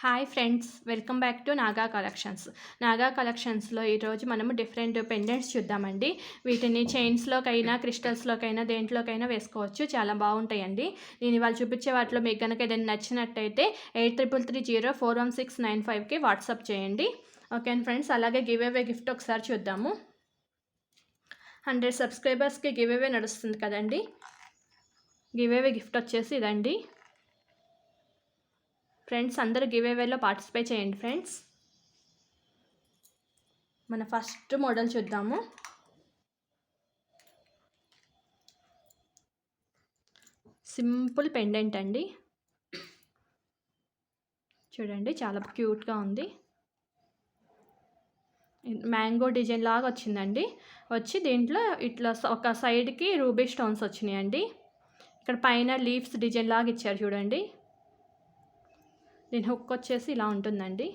Hi friends, welcome back to Naga collections. Naga కలెక్షన్స్లో ఈరోజు మనము డిఫరెంట్ పెండెంట్స్ చూద్దామండి. వీటిని చైన్స్లోకైనా క్రిస్టల్స్లోకైనా దేంట్లోకైనా వేసుకోవచ్చు, చాలా బాగుంటాయండి. నేను ఇవాళ చూపించే వాటిలో మీకు కనుక ఏదైనా నచ్చినట్టయితే 8333041695కి వాట్సాప్ చేయండి. ఓకే ఫ్రెండ్స్, అలాగే గివ్ అవే గిఫ్ట్ ఒకసారి చూద్దాము. 100 సబ్స్క్రైబర్స్కి గివ్ అవే నడుస్తుంది కదండి. గివ్ అవే గిఫ్ట్ వచ్చేసి ఇదండి ఫ్రెండ్స్. అందరూ గివ్ అవేలో పార్టిసిపేట్ చేయండి ఫ్రెండ్స్. మన ఫస్ట్ మోడల్ చూద్దాము. సింపుల్ పెండెంట్ అండి, చూడండి చాలా క్యూట్గా ఉంది. మ్యాంగో డిజైన్ లాగా వచ్చిందండి. వచ్చి దీంట్లో ఇట్లా ఒక సైడ్కి రూబీ స్టోన్స్ వచ్చినాయండి. ఇక్కడ పైన లీవ్స్ డిజైన్ లాగా ఇచ్చారు చూడండి. దీని హుక్ వచ్చేసి ఇలా ఉంటుందండి.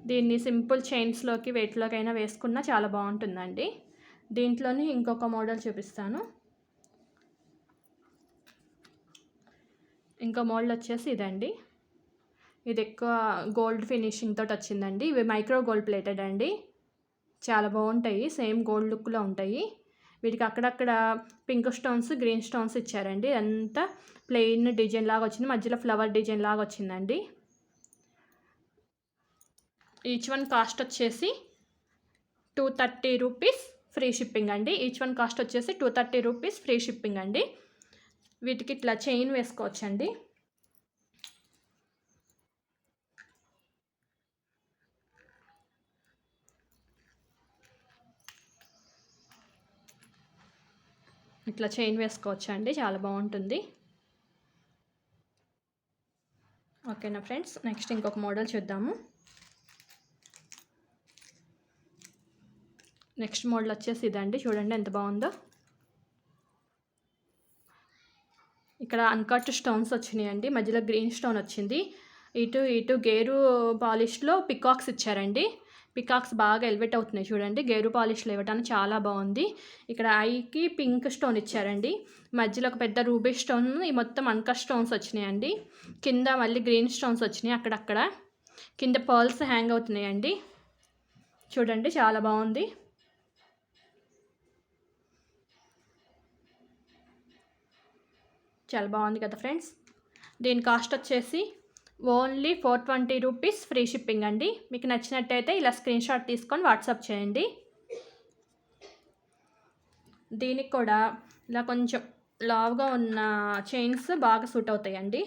దీన్ని సింపుల్ చైన్స్లోకి వెయిట్లోకైనా వేసుకున్నా చాలా బాగుంటుందండి. దీంట్లోని ఇంకొక మోడల్ చూపిస్తాను. ఇంకో మోడల్ వచ్చేసి ఇదండి. ఇది ఎక్కువ గోల్డ్ ఫినిషింగ్ తోటి వచ్చిందండి. ఇవి మైక్రో గోల్డ్ ప్లేటెడ్ అండి, చాలా బాగుంటాయి. సేమ్ గోల్డ్ లుక్లో ఉంటాయి. వీటికి అక్కడక్కడ పింక్ స్టోన్స్, గ్రీన్ స్టోన్స్ ఇచ్చారండి. అంతా ప్లెయిన్ డిజైన్ లాగా వచ్చింది, మధ్యలో ఫ్లవర్ డిజైన్ లాగా వచ్చిందండి. ఈచ్ వన్ కాస్ట్ వచ్చేసి 230 రూపీస్ ఫ్రీ షిప్పింగ్ అండి. ఈచ్ వన్ కాస్ట్ వచ్చేసి 230 రూపీస్ ఫ్రీ షిప్పింగ్ అండి. వీటికి ఇట్లా చైన్ వేసుకోవచ్చండి. ఇట్లా చైన్ వేసుకోవచ్చండి, చాలా బాగుంటుంది. ఓకేనా ఫ్రెండ్స్, నెక్స్ట్ ఇంకొక మోడల్ చూద్దాము. నెక్స్ట్ మోడల్ వచ్చేసి ఇదండి, చూడండి ఎంత బాగుందో. ఇక్కడ అన్కట్ స్టోన్స్ వచ్చినాయండి, మధ్యలో గ్రీన్ స్టోన్ వచ్చింది. ఇటు ఇటు గేరు పాలిష్లో పికాక్స్ ఇచ్చారండి. పికాక్స్ బాగా ఎలివేట్ అవుతున్నాయి చూడండి. గేరు పాలిష్లో ఇవ్వటానికి చాలా బాగుంది. ఇక్కడ ఐకి పింక్ స్టోన్ ఇచ్చారండి, మధ్యలో ఒక పెద్ద రూబీ స్టోన్. ఈ మొత్తం అన్కట్ స్టోన్స్ వచ్చినాయండి. కింద మళ్ళీ గ్రీన్ స్టోన్స్ వచ్చినాయి అక్కడక్కడ. కింద పర్ల్స్ హ్యాంగ్ అవుతున్నాయండి, చూడండి చాలా బాగుంది. చాలా బాగుంది కదా ఫ్రెండ్స్. దీని కాస్ట్ వచ్చేసి ఓన్లీ 420 రూపీస్ ఫ్రీ షిప్పింగ్ అండి. మీకు నచ్చినట్టయితే ఇలా స్క్రీన్ షాట్ తీసుకొని వాట్సాప్ చేయండి. దీనికి కూడా ఇలా కొంచెం లావుగా ఉన్న చైన్స్ బాగా సూట్ అవుతాయండి.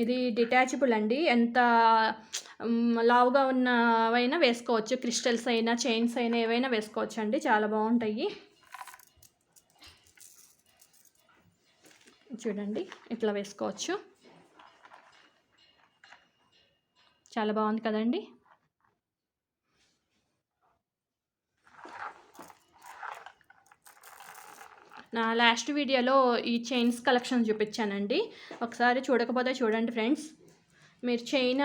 ఇది డిటాచబుల్ అండి, ఎంత లావుగా ఉన్నవైనా వేసుకోవచ్చు. క్రిస్టల్స్ అయినా చైన్స్ అయినా ఏవైనా వేసుకోవచ్చు అండి, చాలా బాగుంటాయి. చూడండి ఇట్లా వేసుకోవచ్చు, చాలా బాగుంది కదండి. నా లాస్ట్ వీడియోలో ఈ చైన్స్ కలెక్షన్ చూపించానండి, ఒకసారి చూడకపోతే చూడండి ఫ్రెండ్స్. మీరు చైన్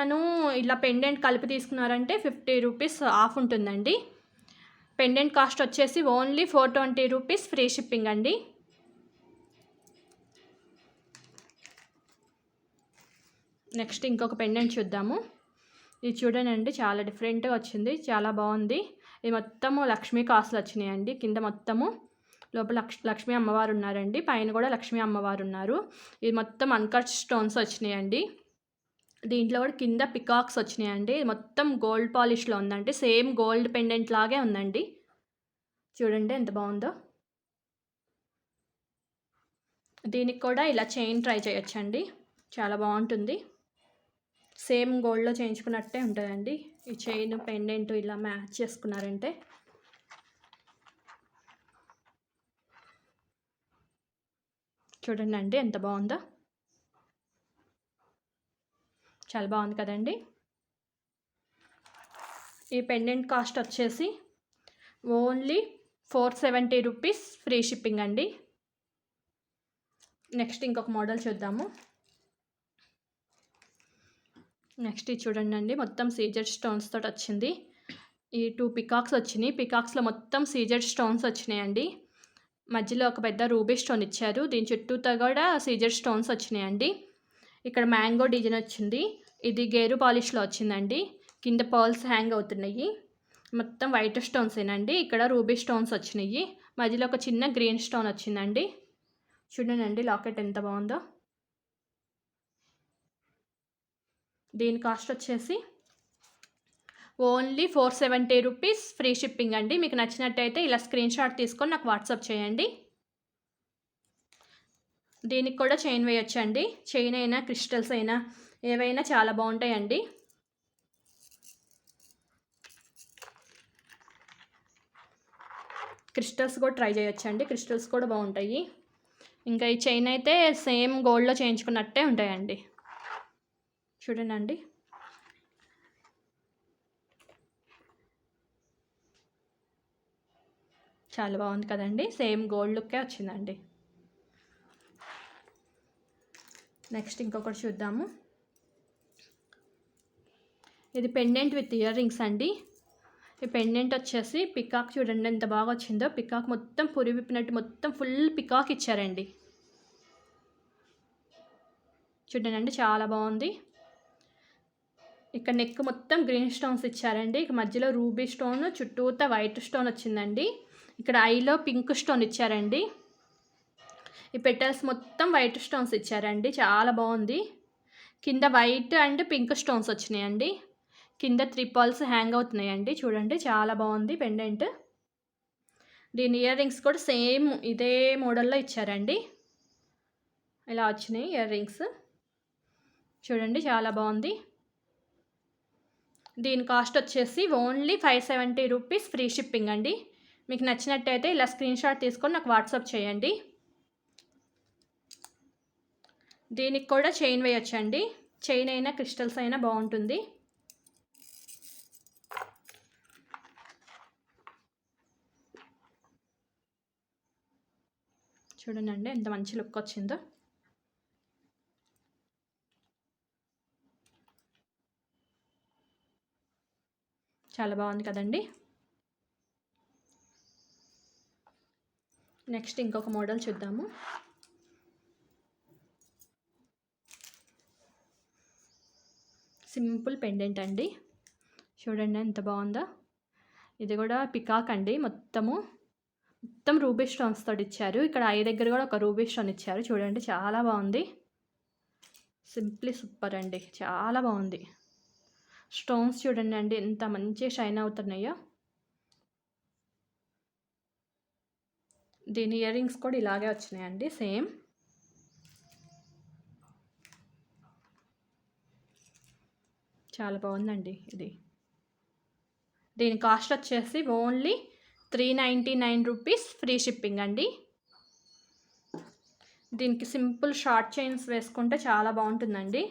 ఇలా పెండెంట్ కలిపి తీసుకున్నారంటే 50 రూపీస్ ఆఫ్ ఉంటుందండి. పెండెంట్ కాస్ట్ వచ్చేసి ఓన్లీ 420 రూపీస్ ఫ్రీ షిప్పింగ్ అండి. నెక్స్ట్ ఇంకొక పెండెంట్ చూద్దాము. ఇది చూడండి, చాలా డిఫరెంట్గా వచ్చింది, చాలా బాగుంది. ఇది మొత్తము లక్ష్మీ కాసులు వచ్చినాయండి. కింద మొత్తము లోపల లక్ష్మీ అమ్మవారు ఉన్నారండి, పైన కూడా లక్ష్మీ అమ్మవారు ఉన్నారు. ఇది మొత్తం అన్కట్ స్టోన్స్ వచ్చినాయండి. దీంట్లో కూడా కింద పికాక్స్ వచ్చినాయండి. మొత్తం గోల్డ్ పాలిష్లో ఉందండి, సేమ్ గోల్డ్ పెండెంట్ లాగే ఉందండి. చూడండి ఎంత బాగుందో. దీనికి కూడా ఇలా చైన్ ట్రై చేయొచ్చండి, చాలా బాగుంటుంది. సేమ్ గోల్డ్లో చేయించుకున్నట్టే ఉంటుందండి. ఈ చైన్ పెండెంట్ ఇలా మ్యాచ్ చేసుకున్నారంటే. చూడండి అండి ఎంత బాగుందో, చాలా బాగుంది కదండి. ఈ పెండెంట్ కాస్ట్ వచ్చేసి ఓన్లీ 470 రూపీస్ ఫ్రీ షిప్పింగ్ అండి. నెక్స్ట్ ఇంకొక మోడల్ చూద్దాము. నెక్స్ట్ ఇది చూడండి అండి, మొత్తం సీజెడ్ స్టోన్స్ తోటి వచ్చింది. ఈ 2 పికాక్స్ వచ్చినాయి, పికాక్స్లో మొత్తం సీజెడ్ స్టోన్స్ వచ్చినాయండి. మధ్యలో ఒక పెద్ద రూబీ స్టోన్ ఇచ్చారు. దీని చుట్టూతా కూడా సీజర్ స్టోన్స్ వచ్చినాయండి. ఇక్కడ మ్యాంగో డిజైన్ వచ్చింది. ఇది గేరు పాలిష్లో వచ్చిందండి. కింద పర్ల్స్ హ్యాంగ్ అవుతున్నాయి. మొత్తం వైట్ స్టోన్స్ ఏనండి. ఇక్కడ రూబీ స్టోన్స్ వచ్చినాయి. మధ్యలో ఒక చిన్న గ్రీన్ స్టోన్ వచ్చిందండి. చూడండి లాకెట్ ఎంత బాగుందో. దీని కాస్ట్ వచ్చేసి ఓన్లీ 470 రూపీస్, ఫ్రీ షిప్పింగ్ అండి. మీకు నచ్చినట్టయితే ఇలా స్క్రీన్ షాట్ తీసుకొని నాకు వాట్సాప్ చేయండి. దీనికి కూడా చైన్ వేయొచ్చండి. చైన్ అయినా క్రిస్టల్స్ అయినా ఏవైనా చాలా బాగుంటాయండి. క్రిస్టల్స్ కూడా ట్రై చేయొచ్చండి. క్రిస్టల్స్ కూడా బాగుంటాయి. ఇంకా ఈ చైన్ అయితే సేమ్ గోల్డ్లో చేయించుకున్నట్టే ఉంటాయండి. చూడండి, చాలా బాగుంది కదండి. సేమ్ గోల్డ్ లుక్కే వచ్చిందండి. నెక్స్ట్ ఇంకొకటి చూద్దాము. ఇది పెండెంట్ విత్ ఇయర్ రింగ్స్ అండి. ఈ పెండెంట్ వచ్చేసి పికాక్ చూడండి ఎంత బాగా వచ్చిందో. పికాక్ మొత్తం పురి విప్పినట్టు మొత్తం ఫుల్ పికాక్ ఇచ్చారండి. చూడండి చాలా బాగుంది. ఇక్కడ నెక్ మొత్తం గ్రీన్ స్టోన్స్ ఇచ్చారండి. ఇక మధ్యలో రూబీ స్టోన్, చుట్టూతా వైట్ స్టోన్ వచ్చిందండి. ఇక్కడ ఐలో పింక్ స్టోన్ ఇచ్చారండి. ఈ పెటల్స్ మొత్తం వైట్ స్టోన్స్ ఇచ్చారండి. చాలా బాగుంది. కింద వైట్ అండ్ పింక్ స్టోన్స్ వచ్చినాయండి. కింద 3 పర్ల్స్ హ్యాంగ్ అవుతున్నాయండి. చూడండి చాలా బాగుంది పెండెంట్. దీని ఇయర్ రింగ్స్ కూడా సేమ్ ఇదే మోడల్లో ఇచ్చారండి. ఇలా వచ్చినాయి ఇయర్ రింగ్స్. చూడండి చాలా బాగుంది. దీని కాస్ట్ వచ్చేసి ఓన్లీ 570 రూపీస్, ఫ్రీ షిప్పింగ్ అండి. మీకు నచ్చినట్టయితే ఇలా స్క్రీన్ షాట్ తీసుకొని నాకు వాట్సాప్ చేయండి. దీనికి కూడా చైన్ వేయొచ్చండి. చైన్ అయినా క్రిస్టల్స్ అయినా బాగుంటుంది. చూడండి ఎంత మంచి లుక్ వచ్చిందో. చాలా బాగుంది కదండి. నెక్స్ట్ ఇంకొక మోడల్ చూద్దాము. సింపుల్ పెండెంట్ అండి. చూడండి ఎంత బాగుందో. ఇది కూడా పికాక్ అండి. మొత్తం రూబీ స్టోన్స్ తోటి ఇచ్చారు. ఇక్కడ ఐ దగ్గర కూడా ఒక రూబీ స్టోన్ ఇచ్చారు. చూడండి చాలా బాగుంది. సింప్లీ సూపర్ అండి. చాలా బాగుంది. స్టోన్స్ చూడండి ఎంత మంచి షైన్ అవుతున్నాయో. దీని ఇయర్ రింగ్స్ కూడా ఇలాగే వచ్చినాయండి సేమ్. చాలా బాగుందండి ఇది. దీని కాస్ట్ వచ్చేసి ఓన్లీ 399 రూపీస్, ఫ్రీ షిప్పింగ్ అండి. దీనికి సింపుల్ షార్ట్ చైన్స్ వేసుకుంటే చాలా బాగుంటుందండి.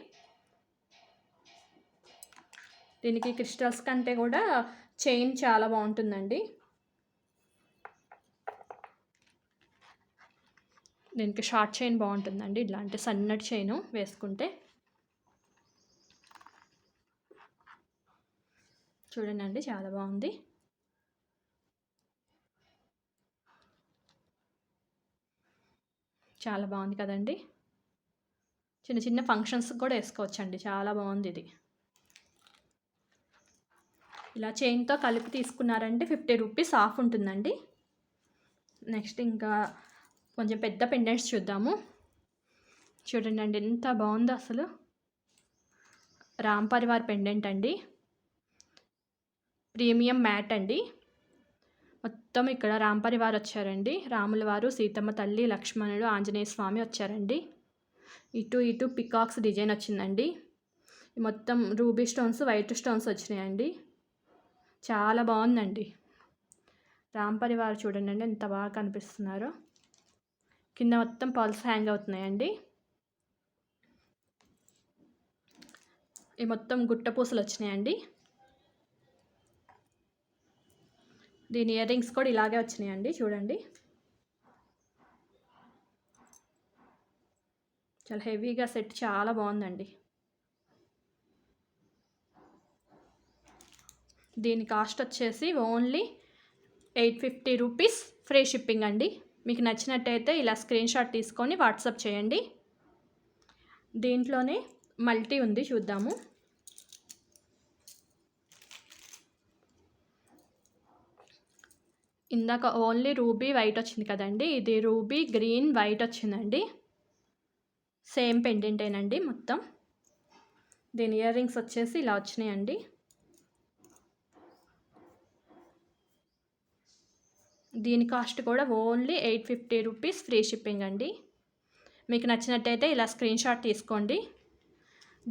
దీనికి క్రిస్టల్స్ కంటే కూడా చైన్ చాలా బాగుంటుందండి. దీనికి షార్ట్ చైన్ బాగుంటుందండి. ఇట్లాంటి సన్నటి చైన్ వేసుకుంటే. చూడండి చాలా బాగుంది. చాలా బాగుంది కదండి. చిన్న చిన్న ఫంక్షన్స్ కూడా వేసుకోవచ్చండి. చాలా బాగుంది ఇది. ఇలా చైన్తో కలిపి తీసుకున్నారంటే 50 రూపీస్ ఆఫ్ ఉంటుందండి. నెక్స్ట్ ఇంకా కొంచెం పెద్ద పెండెంట్స్ చూద్దాము. చూడండి ఎంత బాగుందో అసలు. రామ్ పరివార్ పెండెంట్ అండి. ప్రీమియం మ్యాట్ అండి. మొత్తం ఇక్కడ రామ్ పరివార్ వచ్చారండి. రాముల వారు, సీతమ్మ తల్లి, లక్ష్మణుడు, ఆంజనేయ స్వామి వచ్చారండి. ఇటు పికాక్స్ డిజైన్ వచ్చిందండి. మొత్తం రూబీ స్టోన్స్, వైట్ స్టోన్స్ వచ్చినాయండి. చాలా బాగుందండి. రామ్ పరివార్ చూడండి ఎంత బాగా కనిపిస్తున్నారో. కింద మొత్తం పర్ల్స్ హ్యాంగ్ అవుతున్నాయండి. ఈ మొత్తం గుట్ట పూసలు వచ్చినాయండి. దీని ఇయర్ రింగ్స్ కూడా ఇలాగే వచ్చినాయండి. చూడండి చాలా హెవీగా సెట్ చాలా బాగుందండి. దీని కాస్ట్ వచ్చేసి ఓన్లీ 850 రూపీస్, ఫ్రీ షిప్పింగ్ అండి. మీకు నచ్చినట్టయితే ఇలా స్క్రీన్ షాట్ తీసుకొని వాట్సాప్ చేయండి. దీంట్లోనే మల్టీ ఉంది, చూద్దాము. ఇందాక ఓన్లీ రూబీ వైట్ వచ్చింది కదండి, ఇది రూబీ గ్రీన్ వైట్ వచ్చిందండి. సేమ్ పెండెంటేనండి మొత్తం. దీని ఇయర్ రింగ్స్ వచ్చేసి ఇలా వచ్చినాయండి. దీని కాస్ట్ కూడా ఓన్లీ 850 రూపీస్, ఫ్రీ షిప్పింగ్ అండి. మీకు నచ్చినట్టయితే ఇలా స్క్రీన్ షాట్ తీసుకోండి.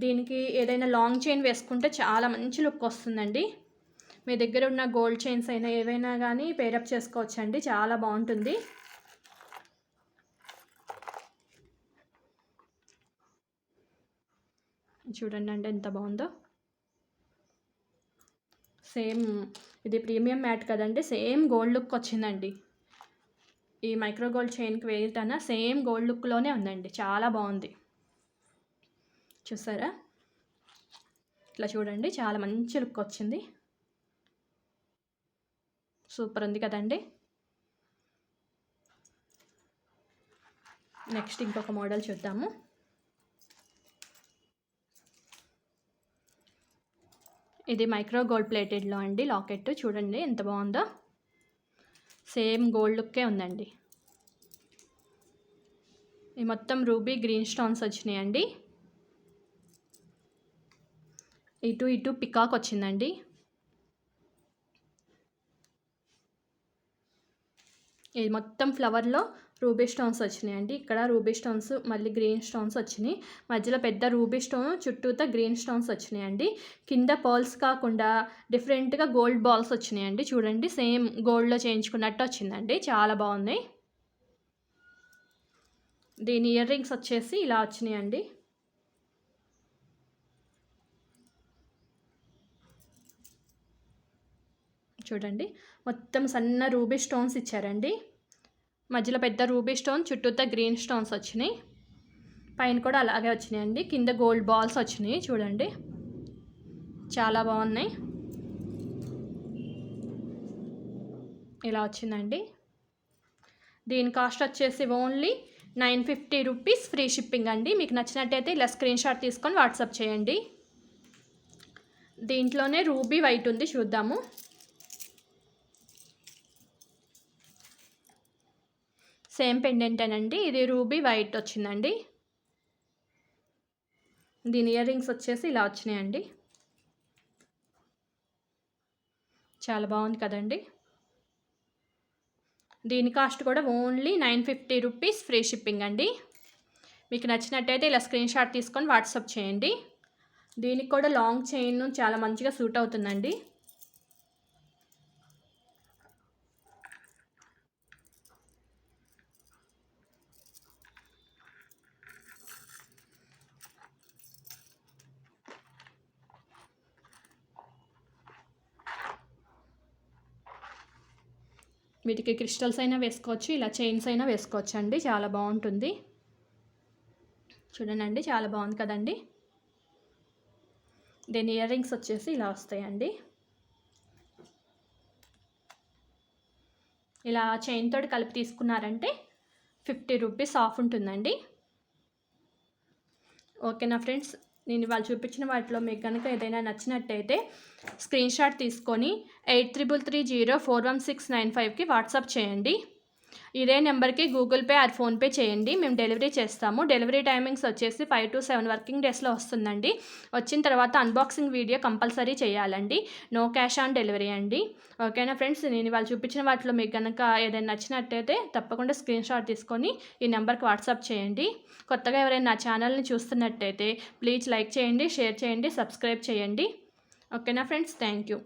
దీనికి ఏదైనా లాంగ్ చైన్ వేసుకుంటే చాలా మంచి లుక్ వస్తుందండి. మీ దగ్గర ఉన్న గోల్డ్ చైన్స్ అయినా ఏవైనా కానీ పేరప్ చేసుకోవచ్చండి, చాలా బాగుంటుంది. చూడండి అండి ఎంత బాగుందో. సేమ్ ఇది ప్రీమియం మ్యాట్ కదండి, సేమ్ గోల్డ్ లుక్ వచ్చిందండి. ఈ మైక్రో గోల్డ్ చైన్కి వేయటన్నా సేమ్ గోల్డ్ లుక్లోనే ఉందండి, చాలా బాగుంది. చూసారా, ఇట్లా చూడండి, చాలా మంచి లుక్ వచ్చింది. సూపర్ ఉంది కదండి. నెక్స్ట్ ఇంకొక మోడల్ చూద్దాము. ఇది మైక్రో గోల్డ్ ప్లేటెడ్లో అండి లాకెట్, చూడండి ఎంత బాగుందో. సేమ్ గోల్డ్ లుక్కే ఉందండి. ఈ మొత్తం రూబీ గ్రీన్ స్టోన్స్ వచ్చినాయండి. ఇటు పికాక్ వచ్చిందండి. ఇది మొత్తం ఫ్లవర్లో రూబీ స్టోన్స్ వచ్చినాయండి. ఇక్కడ రూబీ స్టోన్స్, మళ్ళీ గ్రీన్ స్టోన్స్ వచ్చినాయి. మధ్యలో పెద్ద రూబీ స్టోన్, చుట్టూతా గ్రీన్ స్టోన్స్ వచ్చినాయండి. కింద పర్ల్స్ కాకుండా డిఫరెంట్గా గోల్డ్ బాల్స్ వచ్చినాయండి. చూడండి, సేమ్ గోల్డ్లో చేయించుకున్నట్టు వచ్చిందండి, చాలా బాగున్నాయి. దీని ఇయర్ రింగ్స్ వచ్చేసి ఇలా వచ్చినాయండి. చూడండి, మొత్తం సన్న రూబీ స్టోన్స్ ఇచ్చారండి. మధ్యలో పెద్ద రూబీ స్టోన్, చుట్టూతా గ్రీన్ స్టోన్స్ వచ్చినాయి. పైన కూడా అలాగే వచ్చినాయండి. కింద గోల్డ్ బాల్స్ వచ్చినాయి. చూడండి, చాలా బాగున్నాయి. ఇలా వచ్చిందండి. దీని కాస్ట్ వచ్చేసి ఓన్లీ 950 రూపీస్, ఫ్రీ షిప్పింగ్ అండి. మీకు నచ్చినట్టయితే ఇలా స్క్రీన్ షాట్ తీసుకొని వాట్సాప్ చేయండి. దీంట్లోనే రూబీ వైట్ ఉంది, చూద్దాము. సేమ్ పెండెంటేనండి, ఇది రూబీ వైట్ వచ్చిందండి. దీని ఇయర్ రింగ్స్ వచ్చేసి ఇలా వచ్చినాయండి. చాలా బాగుంది కదండి. దీని కాస్ట్ కూడా ఓన్లీ 950 రూపీస్, ఫ్రీ షిప్పింగ్ అండి. మీకు నచ్చినట్టయితే ఇలా స్క్రీన్ షాట్ తీసుకొని వాట్సాప్ చేయండి. దీనికి కూడా లాంగ్ చైన్ చాలా మంచిగా సూట్ అవుతుందండి. వీటికి క్రిస్టల్స్ అయినా వేసుకోవచ్చు, ఇలా చైన్స్ అయినా వేసుకోవచ్చు అండి, చాలా బాగుంటుంది. చూడండి, చాలా బాగుంది కదండి. దీని ఇయర్ రింగ్స్ వచ్చేసి ఇలా వస్తాయండి. ఇలా చైన్ తోటి కలిపి తీసుకున్నారంటే 50 రూపీస్ ఆఫ్ ఉంటుందండి. ఓకేనా ఫ్రెండ్స్, నేను వాళ్ళు చూపించిన వాటిలో మీకు కనుక ఏదైనా నచ్చినట్టయితే స్క్రీన్ షాట్ తీసుకొని 8330416995కి వాట్సాప్ చేయండి. ఇదే నెంబర్కి గూగుల్ పే ఆర్ ఫోన్పే చేయండి, మేము డెలివరీ చేస్తాము. డెలివరీ టైమింగ్స్ వచ్చేసి 5 to 7 వర్కింగ్ డేస్లో వస్తుందండి. వచ్చిన తర్వాత అన్బాక్సింగ్ వీడియో కంపల్సరీ చేయాలండి, నో క్యాష్ ఆన్ డెలివరీ అండి. ఓకేనా ఫ్రెండ్స్, నేను వాళ్ళు చూపించిన వాటిలో మీకు కనుక ఏదైనా నచ్చినట్టయితే తప్పకుండా స్క్రీన్ షాట్ తీసుకొని ఈ నెంబర్కి వాట్సాప్ చేయండి. కొత్తగా ఎవరైనా నా ఛానల్ని చూస్తున్నట్టయితే ప్లీజ్ లైక్ చేయండి, షేర్ చేయండి, సబ్స్క్రైబ్ చేయండి. ఓకేనా ఫ్రెండ్స్, థ్యాంక్ యూ.